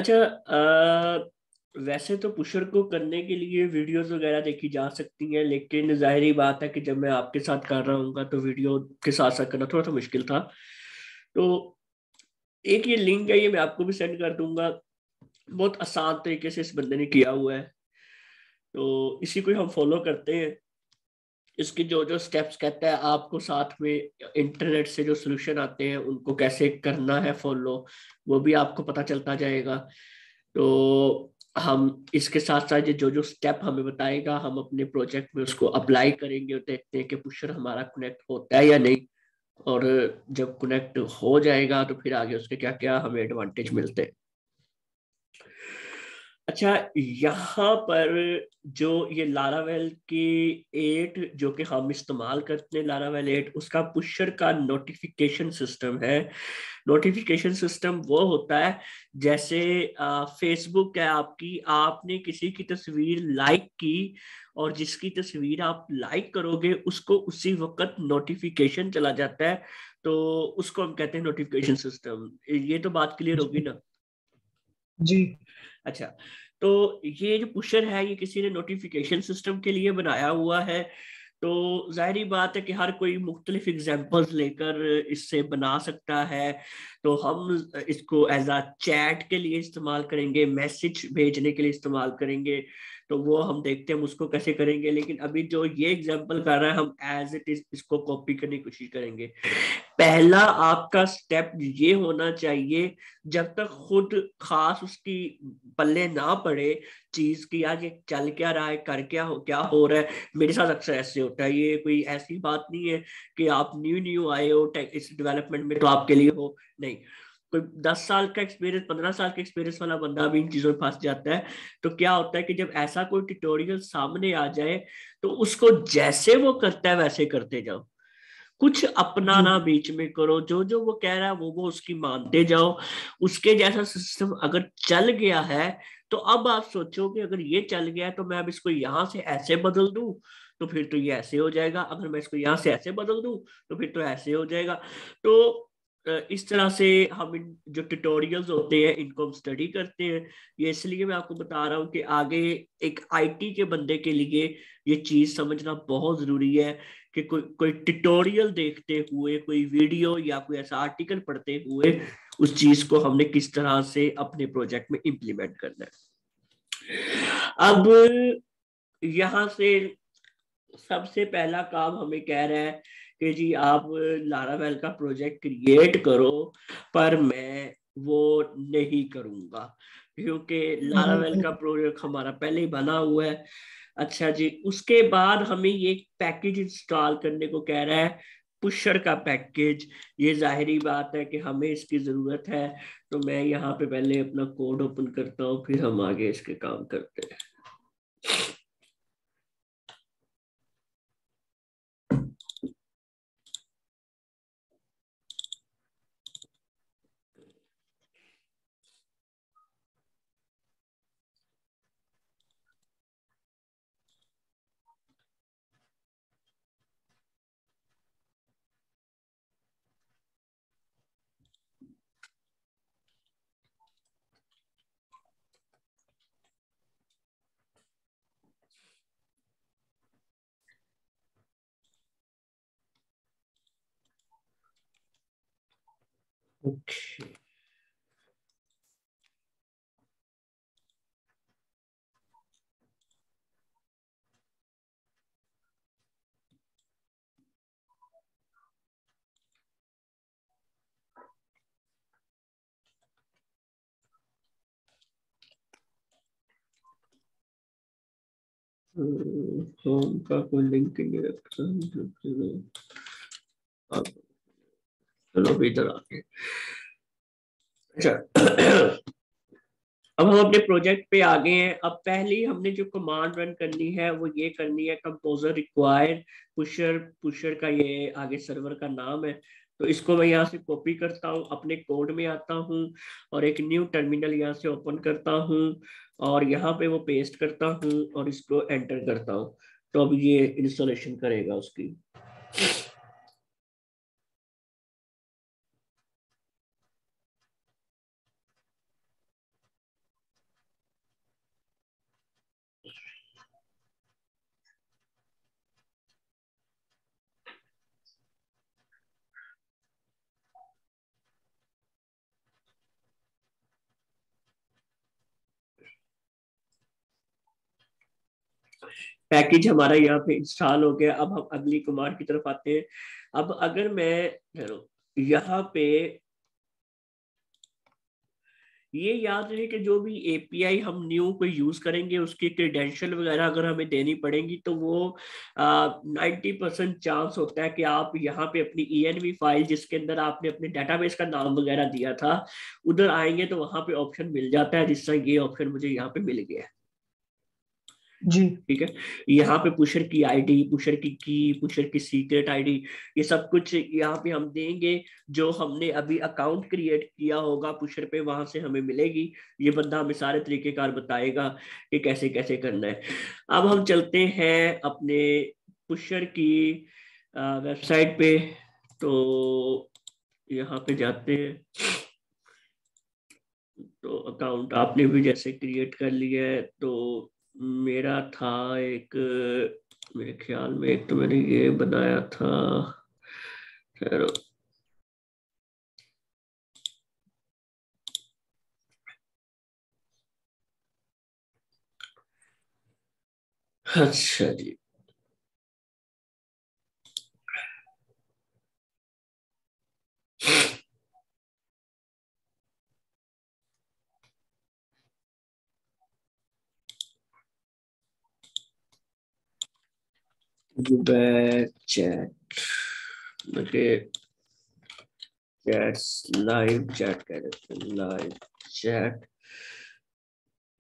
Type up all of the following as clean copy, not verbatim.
अच्छा, वैसे तो पुशर को करने के लिए वीडियोस वगैरह देखी जा सकती हैं, लेकिन जाहिर बात है कि जब मैं आपके साथ कर रहा हूँ तो वीडियो के साथ साथ करना थोड़ा सा मुश्किल था। तो एक ये लिंक है, ये मैं आपको भी सेंड कर दूंगा। बहुत आसान तरीके से इस बंदे ने किया हुआ है, तो इसी को ही हम फॉलो करते हैं। इसकी जो जो स्टेप्स कहता है आपको, साथ में इंटरनेट से जो सोल्यूशन आते हैं उनको कैसे करना है फॉलो, वो भी आपको पता चलता जाएगा। तो हम इसके साथ साथ ये जो जो स्टेप हमें बताएगा, हम अपने प्रोजेक्ट में उसको अप्लाई करेंगे और देखते हैं कि पुशर हमारा कनेक्ट होता है या नहीं। और जब कनेक्ट हो जाएगा तो फिर आगे उसके क्या क्या हमें एडवांटेज मिलते हैं। अच्छा, यहाँ पर जो ये लारावेल की 8 जो कि हम इस्तेमाल करते हैं, लारावेल 8, उसका पुशर का नोटिफिकेशन सिस्टम है। नोटिफिकेशन सिस्टम वो होता है जैसे फेसबुक है आपकी, आपने किसी की तस्वीर लाइक की और जिसकी तस्वीर आप लाइक करोगे उसको उसी वक्त नोटिफिकेशन चला जाता है। तो उसको हम कहते हैं नोटिफिकेशन सिस्टम। ये तो बात क्लियर होगी ना? जी। अच्छा, तो ये जो पुशर है ये किसी ने नोटिफिकेशन सिस्टम के लिए बनाया हुआ है। तो जाहिर बात है कि हर कोई मुख्तलिफ एग्जांपल्स लेकर इससे बना सकता है। तो हम इसको एज अ चैट के लिए इस्तेमाल करेंगे, मैसेज भेजने के लिए इस्तेमाल करेंगे। तो वो हम देखते हैं हम उसको कैसे करेंगे, लेकिन अभी जो ये एग्जांपल कर रहा है हम एज इट इज इसको कॉपी करने की कोशिश करेंगे। पहला आपका स्टेप ये होना चाहिए, जब तक खुद खास उसकी पल्ले ना पड़े चीज की, यार ये चल क्या रहा है, कर क्या हो रहा है। मेरे साथ अक्सर ऐसे होता है, ये कोई ऐसी बात नहीं है कि आप न्यू न्यू आए हो इस डेवलपमेंट में तो आपके लिए हो। नहीं, कोई 10 साल का एक्सपीरियंस, 15 साल का एक्सपीरियंस वाला बंदा भी इन चीजों में फंस जाता है। तो क्या होता है कि जब ऐसा कोई ट्यूटोरियल सामने आ जाए तो उसको जैसे वो करता है वैसे करते जाओ। कुछ अपना जी। ना बीच में करो, जो जो वो कह रहा है वो उसकी मानते जाओ। उसके जैसा सिस्टम अगर चल गया है तो अब आप सोचो कि अगर ये चल गया है तो मैं अब इसको यहां से ऐसे बदल दूं तो फिर तो ये ऐसे हो जाएगा, अगर मैं इसको यहां से ऐसे बदल दूं तो फिर तो ऐसे हो जाएगा। तो इस तरह से हम इन जो ट्यूटोरियल्स होते हैं इनको हम स्टडी करते हैं। ये इसलिए मैं आपको बता रहा हूँ कि आगे एक आईटी के बंदे के लिए ये चीज समझना बहुत जरूरी है कि कोई कोई ट्यूटोरियल देखते हुए, कोई वीडियो या कोई ऐसा आर्टिकल पढ़ते हुए उस चीज को हमने किस तरह से अपने प्रोजेक्ट में इम्प्लीमेंट करना है। अब यहाँ से सबसे पहला काम हमें कह रहा है कि जी आप लारावेल का प्रोजेक्ट क्रिएट करो, पर मैं वो नहीं करूंगा क्योंकि लारावेल का प्रोजेक्ट हमारा पहले ही बना हुआ है। अच्छा जी, उसके बाद हमें ये पैकेज इंस्टॉल करने को कह रहा है, पुशर का पैकेज। ये जाहिरी बात है कि हमें इसकी जरूरत है। तो मैं यहाँ पे पहले अपना कोड ओपन करता हूँ, फिर हम आगे इसके काम करते हैं। ओके, होम का कोई लिंक नहीं रखा। अब चलो अभी इधर आके, अच्छा अब हम अपने प्रोजेक्ट पे आ गए हैं। अब पहली हमने जो कमांड रन करनी है वो ये करनी है, कंपोजर रिक्वायर्ड पुशर। पुशर का ये आगे सर्वर का नाम है। तो इसको मैं यहाँ से कॉपी करता हूँ, अपने कोड में आता हूँ और एक न्यू टर्मिनल यहाँ से ओपन करता हूँ और यहाँ पे वो पेस्ट करता हूँ और इसको एंटर करता हूँ। तो अब ये इंस्टॉलेशन करेगा उसकी। पैकेज हमारा यहाँ पे इंस्टॉल हो गया। अब हम अगली कमांड की तरफ आते हैं। अब अगर मैं यहाँ पे ये याद रहे कि जो भी एपीआई हम न्यू कोई यूज करेंगे उसकी क्रेडेंशियल वगैरह अगर हमें देनी पड़ेंगी तो वो 90% चांस होता है कि आप यहाँ पे अपनी ईएनवी फाइल जिसके अंदर आपने अपने डेटाबेस का नाम वगैरह दिया था उधर आएंगे तो वहां पे ऑप्शन मिल जाता है, जिस तरह ये ऑप्शन मुझे यहाँ पे मिल गया है। जी ठीक है, यहाँ पे पुशर की आईडी, पुशर की पुशर की सीक्रेट आईडी, ये सब कुछ यहाँ पे हम देंगे। जो हमने अभी अकाउंट क्रिएट किया होगा पुशर पे वहां से हमें मिलेगी। ये बंदा हमें सारे तरीकेकार बताएगा कि कैसे कैसे करना है। अब हम चलते हैं अपने पुशर की वेबसाइट पे। तो यहाँ पे जाते हैं। तो अकाउंट आपने भी जैसे क्रिएट कर लिया है, तो मेरा था एक, मेरे ख्याल में एक तो मैंने ये बनाया था। खैर, अच्छा जी। Back chat, chats live chat कह रहे थे, लाइव चैट।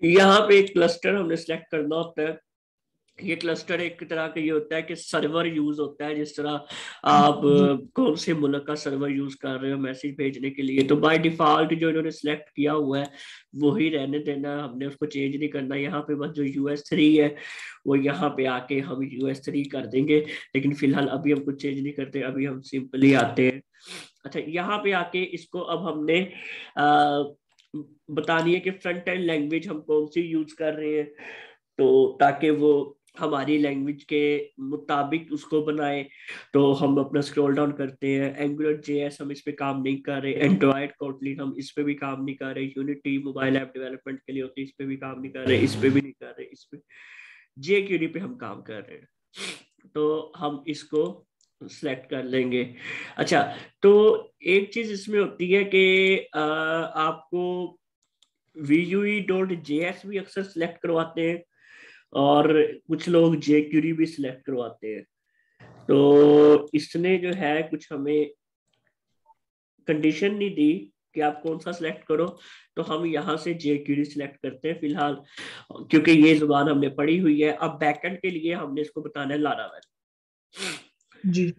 यहाँ पे एक क्लस्टर हमने सेलेक्ट करना होता है। ये क्लस्टर एक तरह का ये होता है कि सर्वर यूज होता है, जिस तरह आप जी कौन से मुल्क का सर्वर यूज कर रहे हो मैसेज भेजने के लिए, तो बाय डिफॉल्ट जो इन्होंने सिलेक्ट किया हुआ है वही रहने देना है, हमने उसको चेंज नहीं करना। यहाँ पे बस जो US3 है वो यहाँ पे आके हम US3 कर देंगे, लेकिन फिलहाल अभी हम कुछ चेंज नहीं करते, अभी हम सिंपली आते हैं। अच्छा, यहाँ पे आके इसको अब हमने आ, बतानी है कि फ्रंट एंड लैंग्वेज हम कौन सी यूज कर रहे हैं, तो ताकि वो हमारी लैंग्वेज के मुताबिक उसको बनाए। तो हम अपना स्क्रॉल डाउन करते हैं, एंगुलर जेएस हम इस पे काम नहीं कर रहे, एंड्रॉइड कोटलिन हम इस पे भी काम नहीं कर रहे, यूनिटी मोबाइल ऐप डेवलपमेंट के लिए होती है इस पे भी काम नहीं कर रहे, इस पे भी नहीं कर रहे, इस पे जेक्यूडी पे हम काम कर रहे हैं। तो हम इसको सिलेक्ट कर लेंगे। अच्छा, तो एक चीज इसमें होती है कि आपको vue.js भी अक्सर सिलेक्ट करवाते हैं और कुछ लोग jQuery भी सिलेक्ट करवाते हैं। तो इसने जो है कुछ हमें कंडीशन नहीं दी कि आप कौन सा सिलेक्ट करो, तो हम यहाँ से jQuery सिलेक्ट करते हैं फिलहाल, क्योंकि ये जुबान हमने पढ़ी हुई है। अब बैकएंड के लिए हमने इसको बताना है लारावेल। जी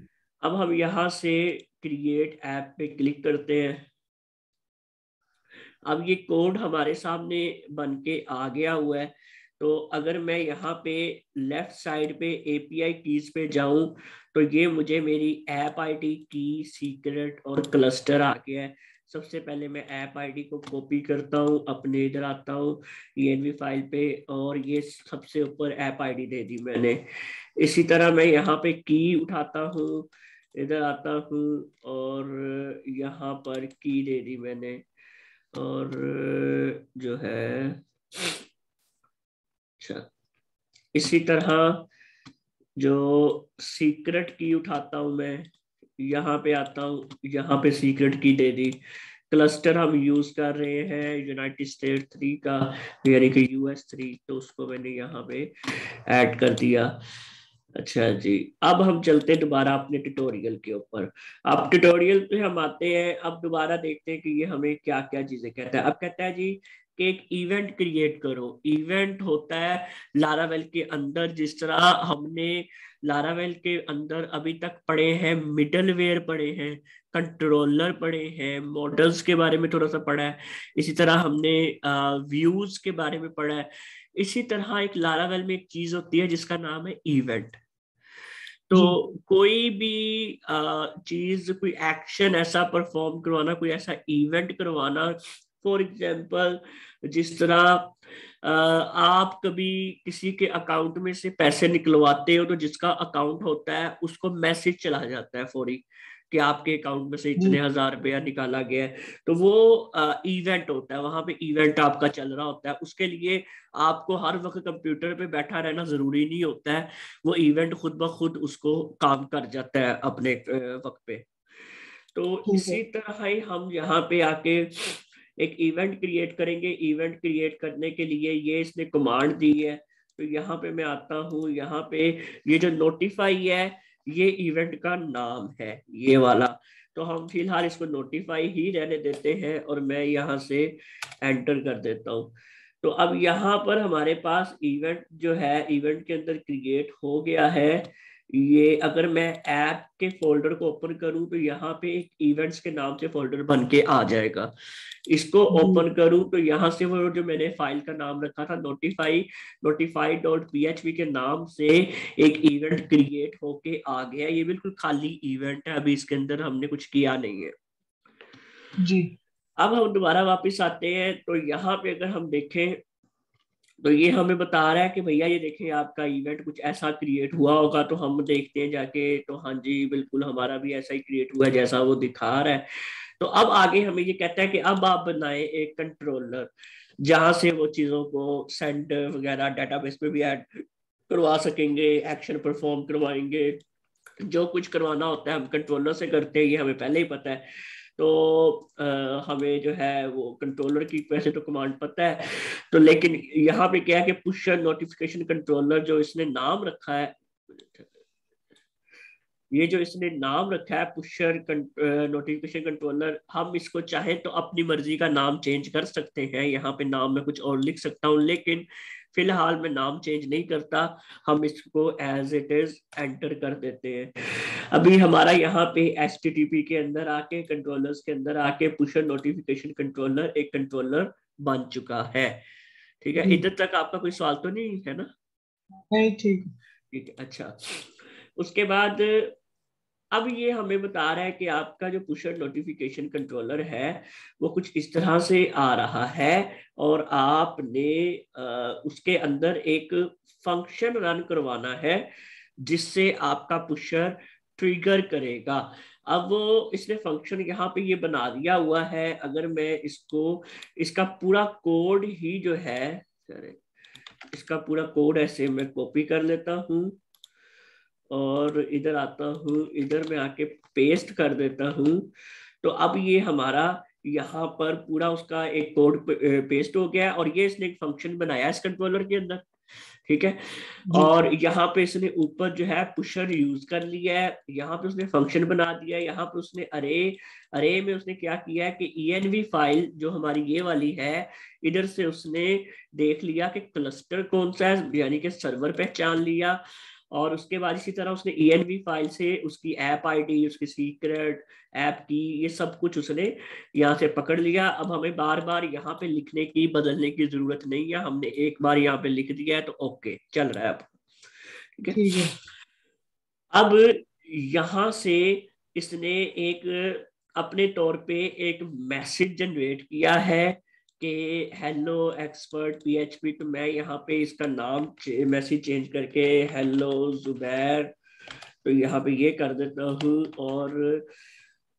अब हम यहाँ से क्रिएट ऐप पे क्लिक करते हैं। अब ये कोड हमारे सामने बन के आ गया हुआ है। तो अगर मैं यहाँ पे लेफ्ट साइड पे एपीआई कीज पे जाऊं तो ये मुझे मेरी ऐप आईडी की सीक्रेट और क्लस्टर आ गया है। सबसे पहले मैं ऐप आईडी को कॉपी करता हूँ, अपने इधर आता हूँ env फाइल पे, और ये सबसे ऊपर ऐप आईडी दे दी मैंने। इसी तरह मैं यहाँ पे की उठाता हूँ, इधर आता हूँ और यहाँ पर की दे दी मैंने, और जो है अच्छा, इसी तरह जो सीक्रेट की उठाता हूं मैं, यहाँ पे आता हूँ, यहाँ पे सीक्रेट की दे दी। क्लस्टर हम यूज कर रहे हैं यूनाइटेड स्टेट 3 का, यानी कि US3, तो उसको मैंने यहाँ पे ऐड कर दिया। अच्छा जी, अब हम चलते हैं दोबारा अपने ट्यूटोरियल के ऊपर। अब ट्यूटोरियल पे हम आते हैं, अब दोबारा देखते हैं कि ये हमें क्या क्या चीजें कहता है। अब कहता है जी कि एक इवेंट क्रिएट करो। इवेंट होता है लारावेल के अंदर, जिस तरह हमने लारावेल के अंदर अभी तक पढ़े हैं, मिडलवेयर पढ़े हैं, कंट्रोलर पढ़े हैं, मॉडल्स के बारे में थोड़ा सा पढ़ा है, इसी तरह हमने व्यूज के बारे में पढ़ा है। इसी तरह एक लारावेल में एक चीज होती है जिसका नाम है इवेंट। तो जी कोई भी चीज, कोई एक्शन ऐसा परफॉर्म करवाना, कोई ऐसा इवेंट करवाना, फॉर एग्जाम्पल जिस तरह आप कभी किसी के अकाउंट में से पैसे निकलवाते हो तो जिसका अकाउंट होता है उसको मैसेज चला जाता है फौरी, कि आपके अकाउंट में से जी इतने 1000 रुपया निकाला गया है, तो वो इवेंट होता है, वहां पे इवेंट आपका चल रहा होता है। उसके लिए आपको हर वक्त कंप्यूटर पे बैठा रहना जरूरी नहीं होता है, वो इवेंट खुद ब खुद उसको काम कर जाता है अपने वक्त पे। तो ठीक है। इसी तरह ही हम यहाँ पे आके एक इवेंट क्रिएट करेंगे। इवेंट क्रिएट करने के लिए ये इसने कमांड दी है, तो यहाँ पे मैं आता हूँ, यहाँ पे ये जो नोटिफाई है ये इवेंट का नाम है, ये वाला। तो हम फिलहाल इसको नोटिफाई ही रहने देते हैं और मैं यहाँ से एंटर कर देता हूँ। तो अब यहाँ पर हमारे पास इवेंट जो है इवेंट के अंदर क्रिएट हो गया है। ये अगर मैं ऐप के फोल्डर को ओपन करूं तो यहाँ पे एक इवेंट्स के नाम से फोल्डर बन के आ जाएगा। इसको जी ओपन करूं तो यहाँ से वो जो मैंने फाइल का नाम रखा था नोटिफाई डॉट php के नाम से एक इवेंट क्रिएट होके आ गया। ये बिल्कुल खाली इवेंट है, अभी इसके अंदर हमने कुछ किया नहीं है। जी अब हम दोबारा वापस आते हैं, तो यहाँ पे अगर हम देखें तो ये हमें बता रहा है कि भैया ये देखिए आपका इवेंट कुछ ऐसा क्रिएट हुआ होगा। तो हम देखते हैं जाके, तो हाँ जी बिल्कुल हमारा भी ऐसा ही क्रिएट हुआ है जैसा वो दिखा रहा है। तो अब आगे हमें ये कहता है कि अब आप बनाए एक कंट्रोलर जहां से वो चीजों को सेंड वगैरह डेटाबेस पे भी ऐड करवा सकेंगे, एक्शन परफॉर्म करवाएंगे। जो कुछ करवाना होता है हम कंट्रोलर से करते हैं, ये हमें पहले ही पता है। तो हमें जो है वो कंट्रोलर की वैसे तो कमांड पता है, तो लेकिन यहाँ पे क्या है कि पुश नोटिफिकेशन कंट्रोलर जो इसने नाम रखा है, ये जो इसने नाम रखा है पुशर नोटिफिकेशन कंट्रोलर, हम इसको चाहें तो अपनी मर्जी का नाम चेंज कर सकते हैं। यहाँ पे नाम मैं कुछ और लिख सकता हूँ, लेकिन फिलहाल मैं नाम चेंज नहीं करता, हम इसको एज इट इज एंटर कर देते हैं। अभी हमारा यहाँ पे HTTP के अंदर आके कंट्रोलर्स के अंदर आके पुशर नोटिफिकेशन कंट्रोलर एक कंट्रोलर बन चुका है। ठीक है, जी इधर तक आपका कोई सवाल तो नहीं है ना? नहीं ठीक। ठीक है, अच्छा। उसके बाद अब ये हमें बता रहा है कि आपका जो पुशर नोटिफिकेशन कंट्रोलर है वो कुछ इस तरह से आ रहा है, और आपने उसके अंदर एक फंक्शन रन करवाना है जिससे आपका पुशर ट्रिगर करेगा। अब वो इसने फंक्शन यहाँ पे ये बना दिया हुआ है। अगर मैं इसको इसका पूरा कोड ही जो है, इसका पूरा कोड ऐसे मैं कॉपी कर लेता हूँ और इधर आता हूँ, इधर मैं आके पेस्ट कर देता हूँ। तो अब ये हमारा यहाँ पर पूरा उसका एक कोड पेस्ट हो गया है, और ये इसने एक फंक्शन बनाया है इस कंट्रोलर के अंदर। ठीक है, जी और यहाँ पे इसने ऊपर जो है पुशर यूज कर लिया है, यहाँ पे उसने फंक्शन बना दिया है। यहाँ पे उसने अरे अरे में उसने क्या किया है कि env फाइल जो हमारी ये वाली है, इधर से उसने देख लिया कि क्लस्टर कौन सा है, यानी कि सर्वर पहचान लिया। और उसके बाद इसी तरह उसने env फाइल से उसकी ऐप आईडी, उसकी सीक्रेट ऐप की, ये सब कुछ उसने यहाँ से पकड़ लिया। अब हमें बार बार यहाँ पे लिखने की बदलने की जरूरत नहीं है, हमने एक बार यहाँ पे लिख दिया है तो ओके चल रहा है अब। ठीक है, ठीक है। अब यहाँ से इसने एक अपने तौर पे एक मैसेज जनरेट किया है कि हेलो एक्सपर्ट PHP। तो मैं यहाँ पे इसका नाम मैसेज चेंज करके हेलो जुबैर, तो यहाँ पे ये कर देता हूँ। और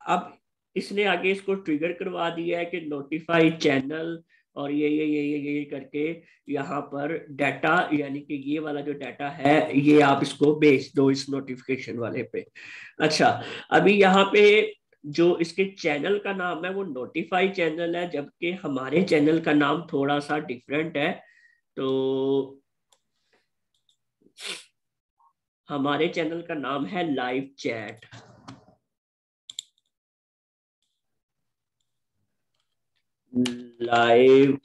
अब इसने आगे इसको ट्रिगर करवा दिया है कि नोटिफाई चैनल, और ये करके यहाँ पर डाटा, यानी कि ये वाला जो डाटा है ये आप इसको भेज दो इस नोटिफिकेशन वाले पे। अच्छा, अभी यहाँ पे जो इसके चैनल का नाम है वो नोटिफाई चैनल है, जबकि हमारे चैनल का नाम थोड़ा सा डिफरेंट है। तो हमारे चैनल का नाम है लाइव चैट। Live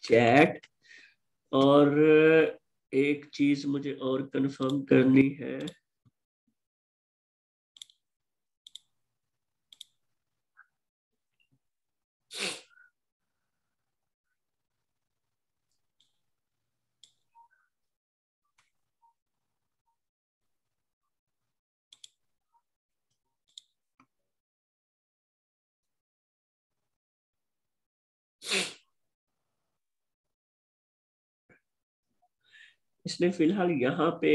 chat. और एक चीज मुझे और कंफर्म करनी है, इसने फिलहाल यहाँ पे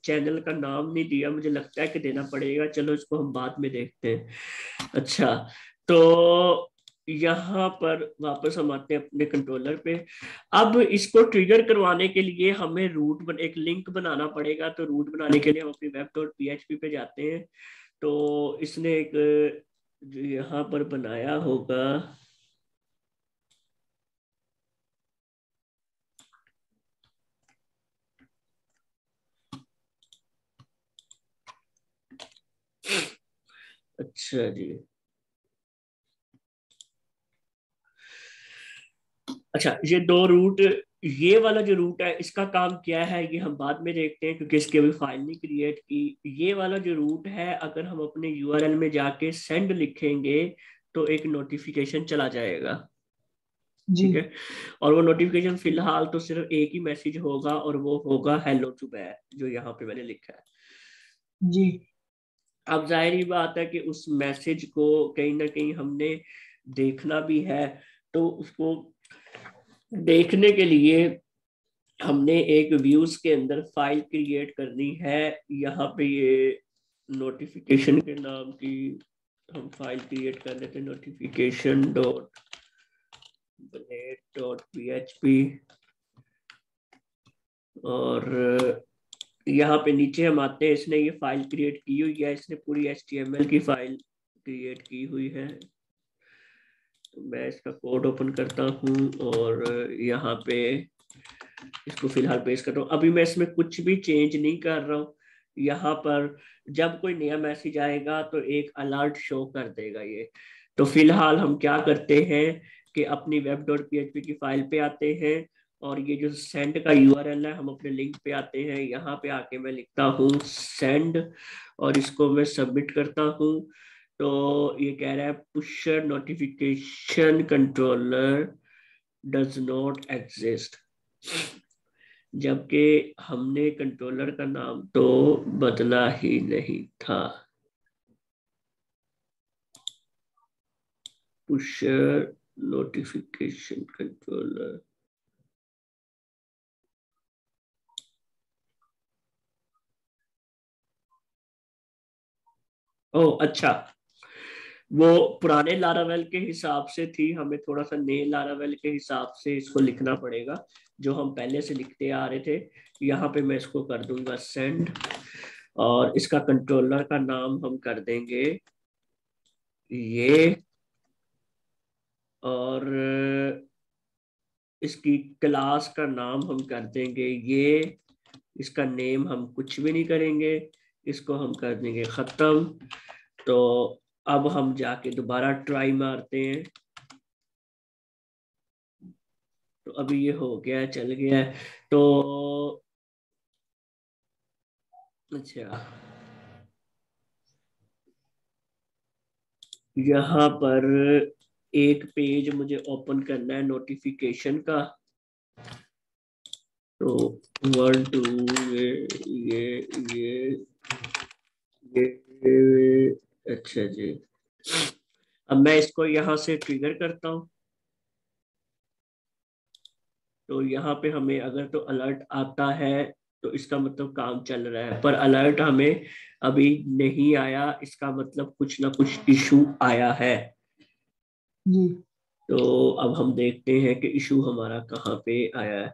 चैनल का नाम नहीं दिया, मुझे लगता है कि देना पड़ेगा, चलो इसको हम बाद में देखते हैं। अच्छा, तो यहाँ पर वापस हम आते हैं अपने कंट्रोलर पे। अब इसको ट्रिगर करवाने के लिए हमें एक लिंक बनाना पड़ेगा। तो रूट बनाने के लिए हम अपनी वेब डॉट पीएचपी पे जाते हैं। तो इसने एक जो यहाँ पर बनाया होगा, अच्छा जी, अच्छा ये दो रूट, ये वाला जो रूट है इसका काम क्या है ये हम बाद में देखते हैं, क्योंकि इसकी अभी फाइल नहीं क्रिएट की। ये वाला जो रूट है, अगर हम अपने यूआरएल में जाके सेंड लिखेंगे तो एक नोटिफिकेशन चला जाएगा। जी ठीक है, और वो नोटिफिकेशन फिलहाल तो सिर्फ एक ही मैसेज होगा, और वो होगा हेलो टू बैर, जो यहाँ पे मैंने लिखा है। जी अब जाहिर ही बात है कि उस मैसेज को कहीं ना कहीं हमने देखना भी है। तो उसको देखने के लिए हमने एक व्यूज के अंदर फाइल क्रिएट करनी है। यहाँ पे ये नोटिफिकेशन के नाम की हम फाइल क्रिएट कर लेते हैं, notification dot blade dot PHP. और यहाँ पे नीचे हम आते हैं, इसने ये फाइल क्रिएट की हुई है, इसने पूरी HTML की फाइल क्रिएट की हुई है। तो मैं इसका कोड ओपन करता हूँ और यहाँ पे इसको फिलहाल पेस्ट कर रहा हूँ। अभी मैं इसमें कुछ भी चेंज नहीं कर रहा हूँ। यहाँ पर जब कोई नया मैसेज आएगा तो एक अलर्ट शो कर देगा ये। तो फिलहाल हम क्या करते हैं कि अपनी वेब डॉट पीएचपी की फाइल पे आते हैं, और ये जो सेंड का यूआरएल है हम अपने लिंक पे आते हैं। यहाँ पे आके मैं लिखता हूँ सेंड, और इसको मैं सबमिट करता हूँ। तो ये कह रहा है push notification controller does not exist, जबकि हमने कंट्रोलर का नाम तो बदला ही नहीं था। पुश नोटिफिकेशन कंट्रोलर, ओ अच्छा, वो पुराने लारावेल के हिसाब से थी, हमें थोड़ा सा नए लारावेल के हिसाब से इसको लिखना पड़ेगा, जो हम पहले से लिखते आ रहे थे। यहाँ पे मैं इसको कर दूंगा सेंड, और इसका कंट्रोलर का नाम हम कर देंगे ये, और इसकी क्लास का नाम हम कर देंगे ये। इसका नेम हम कुछ भी नहीं करेंगे, इसको हम कर देंगे खत्म। तो अब हम जाके दोबारा ट्राई मारते हैं। तो अभी ये हो गया है, चल गया है। तो अच्छा, यहाँ पर एक पेज मुझे ओपन करना है नोटिफिकेशन का। तो 1 2 ये ये ये अच्छा जी। अब मैं इसको यहाँ से ट्रिगर करता हूँ। तो यहाँ पे हमें अगर तो अलर्ट आता है तो इसका मतलब काम चल रहा है, पर अलर्ट हमें अभी नहीं आया, इसका मतलब कुछ ना कुछ इशू आया है। जी तो अब हम देखते हैं कि इशू हमारा कहाँ पे आया है।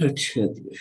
अच्छा जी,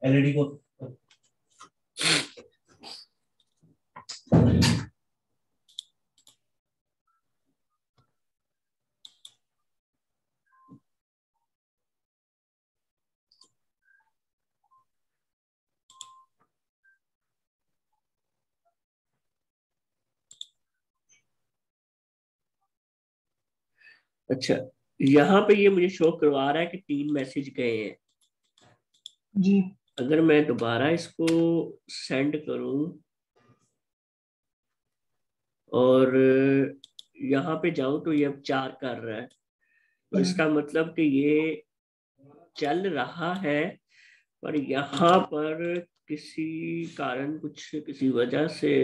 एलईडी को अच्छा, यहाँ पे ये मुझे शो करवा रहा है कि 3 मैसेज गए हैं। जी अगर मैं दोबारा इसको सेंड करूं और यहाँ पे जाऊं तो ये अब 4 कर रहा है, तो इसका मतलब कि ये चल रहा है, पर यहाँ पर किसी कारण कुछ किसी वजह से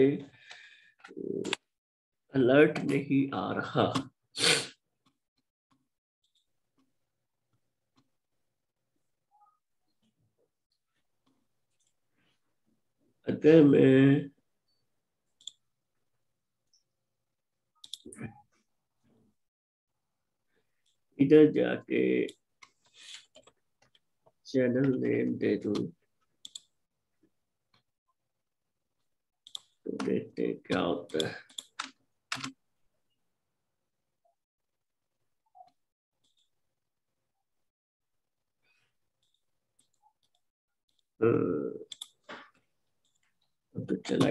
अलर्ट नहीं आ रहा। अगर मैं इधर जाके चैनल नेम दे दूं तो देखते हैं क्या होता है। तो चला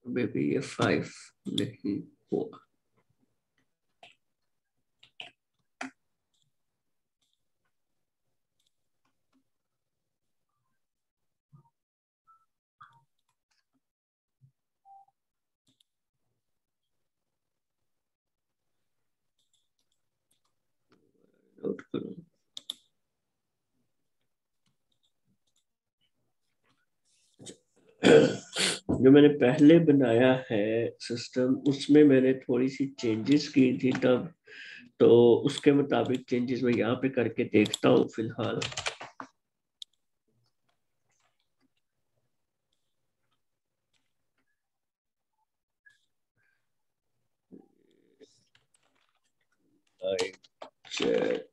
बेबी, ये 5 नहीं हुआ। नोट करो। जो मैंने पहले बनाया है सिस्टम, उसमें मैंने थोड़ी सी चेंजेस की थी तब, तो उसके मुताबिक चेंजेस मैं यहाँ पे करके देखता हूँ फिलहाल। चेक।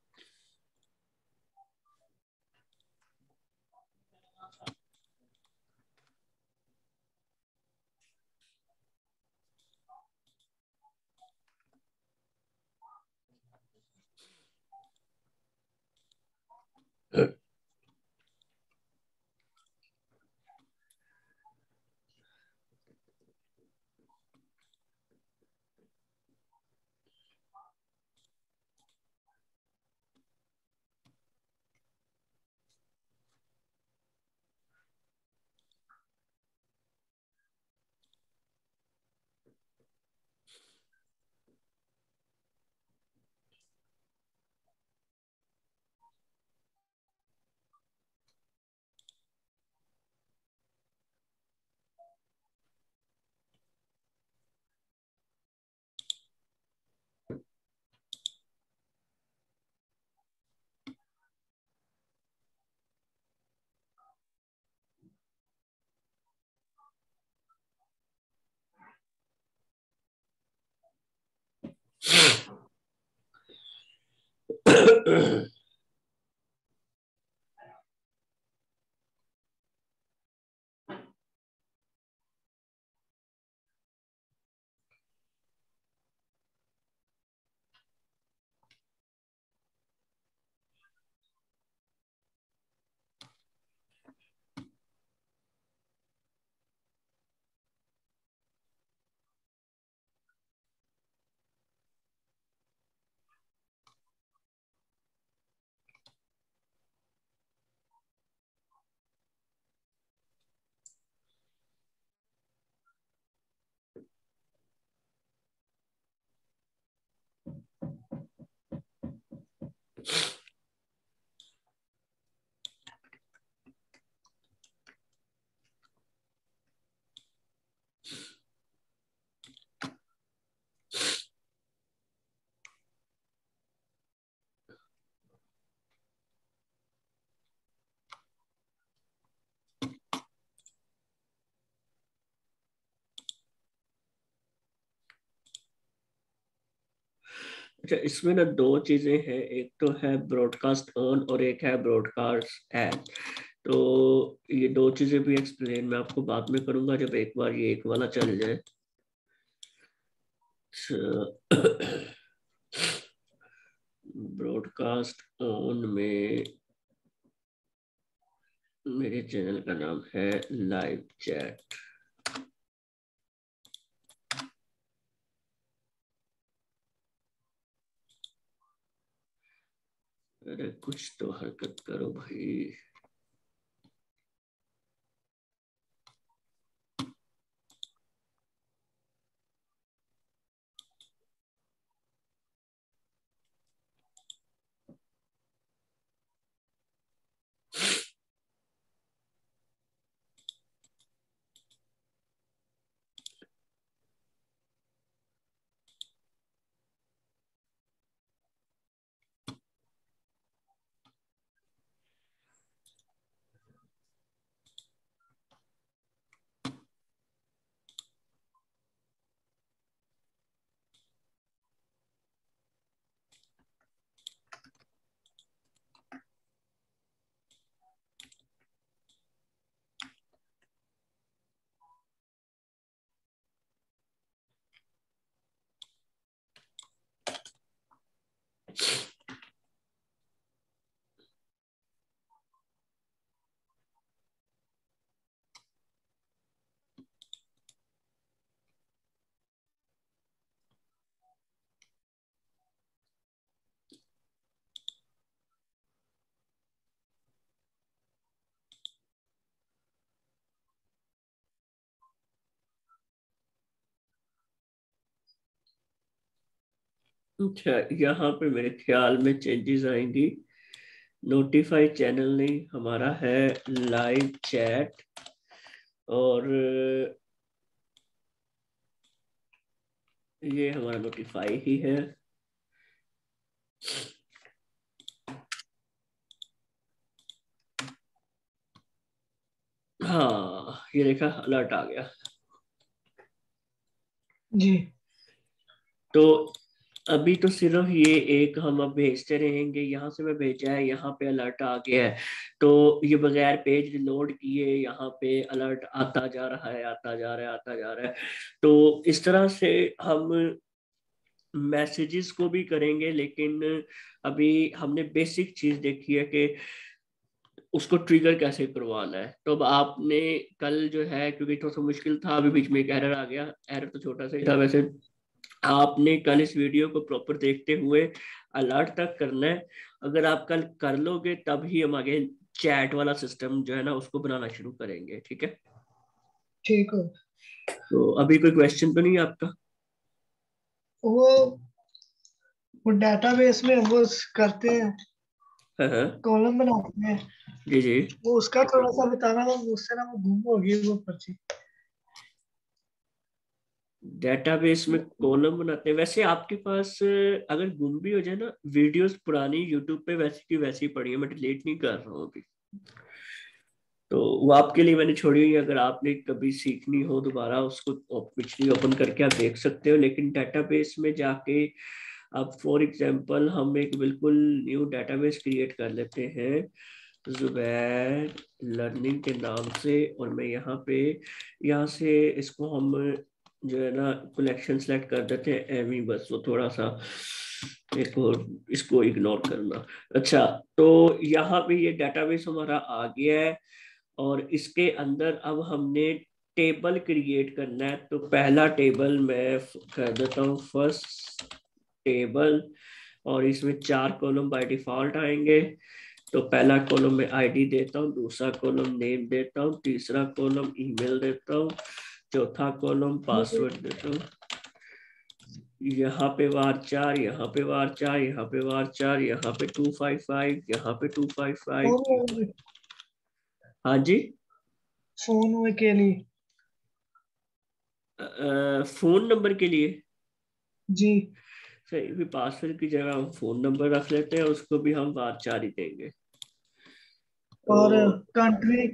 अच्छा, इसमें ना दो चीजें हैं, एक तो है ब्रॉडकास्ट ऑन और एक है ब्रॉडकास्ट एड। तो ये दो चीजें भी एक्सप्लेन मैं आपको बाद में करूंगा जब एक बार ये एक वाला चल जाए। ब्रॉडकास्ट ऑन में मेरे चैनल का नाम है लाइव चैट। अरे कुछ तो हरकत करो भाई। अच्छा, यहाँ पे मेरे ख्याल में चेंजेस आएंगी। नोटिफाई चैनल नहीं, हमारा है लाइव चैट। और ये हमारा नोटिफाई ही है। हाँ, ये देखा अलर्ट आ गया। जी। तो अभी तो सिर्फ ये एक हम अब भेजते रहेंगे, यहाँ से मैं भेजा है, यहाँ पे अलर्ट आ गया है। तो ये बगैर पेज रिलोड किए यहाँ पे अलर्ट आता जा रहा है, आता जा रहा है, आता जा रहा है। तो इस तरह से हम मैसेजेस को भी करेंगे, लेकिन अभी हमने बेसिक चीज देखी है कि उसको ट्रिगर कैसे करवाना है। तो अब आपने कल जो है, क्योंकि थोड़ा सा मुश्किल था, अभी बीच में एक एरर आ गया, एरर तो छोटा सा ही था वैसे। आपने कल इस वीडियो को प्रॉपर देखते हुए अलर्ट तक करना है। अगर आप कल कर लोगे तब ही हम आगे चैट वाला सिस्टम जो है ना उसको बनाना शुरू करेंगे, ठीक है। ठीक है। तो अभी कोई क्वेश्चन तो नहीं है आपका? वो वो डेटाबेस में वो करते हैं, हाँ हाँ। कॉलम बनाते हैं। जी जी। वो उसका थोड़ा सा बताना, वो उससे ना वो गुम हो गई वो पर्ची। डेटाबेस में कॉलम बनाते हैं, वैसे आपके पास अगर गुम भी हो जाए ना, वीडियोस पुरानी यूट्यूब पे वैसी की वैसी पड़ी है, मैं डिलीट नहीं कर रहा हूँ अभी। तो वो आपके लिए मैंने छोड़ी हुई है, अगर आपने कभी सीखनी हो दोबारा उसको पिछली ओपन करके आप देख सकते हो। लेकिन डेटाबेस में जाके अब फॉर एग्जांपल हम एक बिल्कुल न्यू डेटाबेस क्रिएट कर लेते हैं जुबैर लर्निंग के नाम से, और मैं यहाँ से इसको हम जो है ना कलेक्शन सेलेक्ट कर देते हैं एमी, बस वो थोड़ा सा एक और इसको इग्नोर करना। अच्छा, तो यहाँ पे ये डेटाबेस हमारा आ गया है, और इसके अंदर अब हमने टेबल क्रिएट करना है। तो पहला टेबल मैं कर देता हूँ फर्स्ट टेबल, और इसमें 4 कॉलम बाय डिफॉल्ट आएंगे। तो पहला कॉलम में आईडी देता हूँ, दूसरा कॉलम नेम देता हूँ, तीसरा कॉलम ईमेल देता हूँ, चौथा कॉलम पासवर्ड देता हूँ। यहाँ पे वार 4, यहाँ पे वार 4, यहाँ पे वार 4, यहाँ पे 255, यहाँ पे 255। फोन हाँ जी। फोन के लिए। फोन नंबर के लिए जी। सही, भी पासवर्ड की जगह हम फोन नंबर रख लेते हैं, उसको भी हम वार 4 ही देंगे। तो और कंट्री।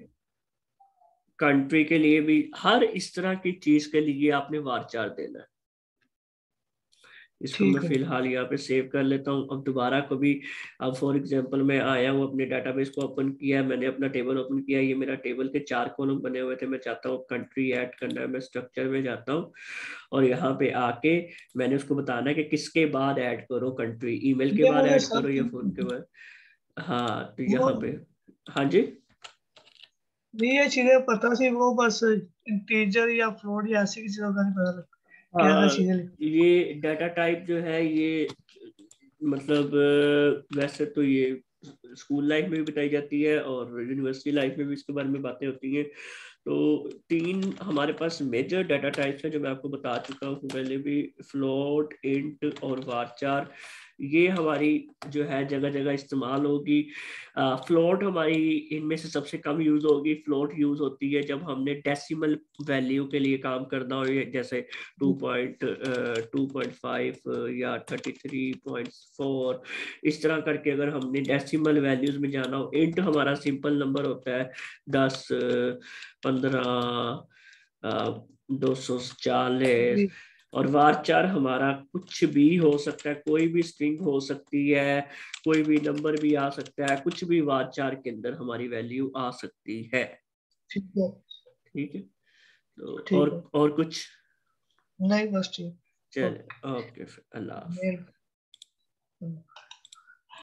कंट्री के लिए भी हर इस तरह की चीज के लिए आपने वार 4 देना है। इसको मैं ठीक है। फिलहाल यहाँ पे सेव कर लेता हूँ। अब दोबारा कभी, अब फॉर एग्जांपल मैं आया हूँ अपने डाटाबेस को ओपन किया, मैंने अपना टेबल ओपन किया, ये मेरा टेबल के 4 कॉलम बने हुए थे, मैं चाहता हूँ कंट्री ऐड करना है, मैं स्ट्रक्चर में जाता हूँ और यहाँ पे आके मैंने उसको बताना है कि किसके बाद ऐड करो कंट्री, ईमेल के ये बाद मुझे ऐड सब करो या फोन के बाद। हाँ तो यहाँ पे, हाँ जी। नहीं, ये चीजें पता थी, वो बस इंटीजर या फ्लोट या ऐसी किसी चीजों का नहीं पता लगता, क्या क्या हाँ चीजें लिखी। ये डाटा टाइप जो है ये मतलब वैसे तो ये स्कूल लाइफ में भी बताई जाती है और यूनिवर्सिटी लाइफ में भी इसके बारे में बातें होती हैं। तो 3 हमारे पास मेजर डाटा टाइप्स है जो मैं आपको बता चुका हूँ पहले भी, फ्लोट, इंट और वारचार। ये हमारी जो है जगह जगह इस्तेमाल होगी। फ्लोट हमारी इनमें से सबसे कम यूज होगी। फ्लोट यूज होती है जब हमने डेसिमल वैल्यू के लिए काम करना हो, जैसे 2.5 या 33.4, इस तरह करके अगर हमने डेसिमल वैल्यूज में जाना हो। इंट हमारा सिंपल नंबर होता है 10, 15, 240। जी। और वारचार हमारा कुछ भी हो सकता है, कोई भी स्ट्रिंग हो सकती है, कोई भी नंबर भी आ सकता है, कुछ भी वारचार के अंदर हमारी वैल्यू आ सकती है। ठीक है। ठीक है, तो ठीक है। और कुछ? नहीं, बस ठीक। चले, ओके। ओके, अल्लाह हाफ़िज़। मेल।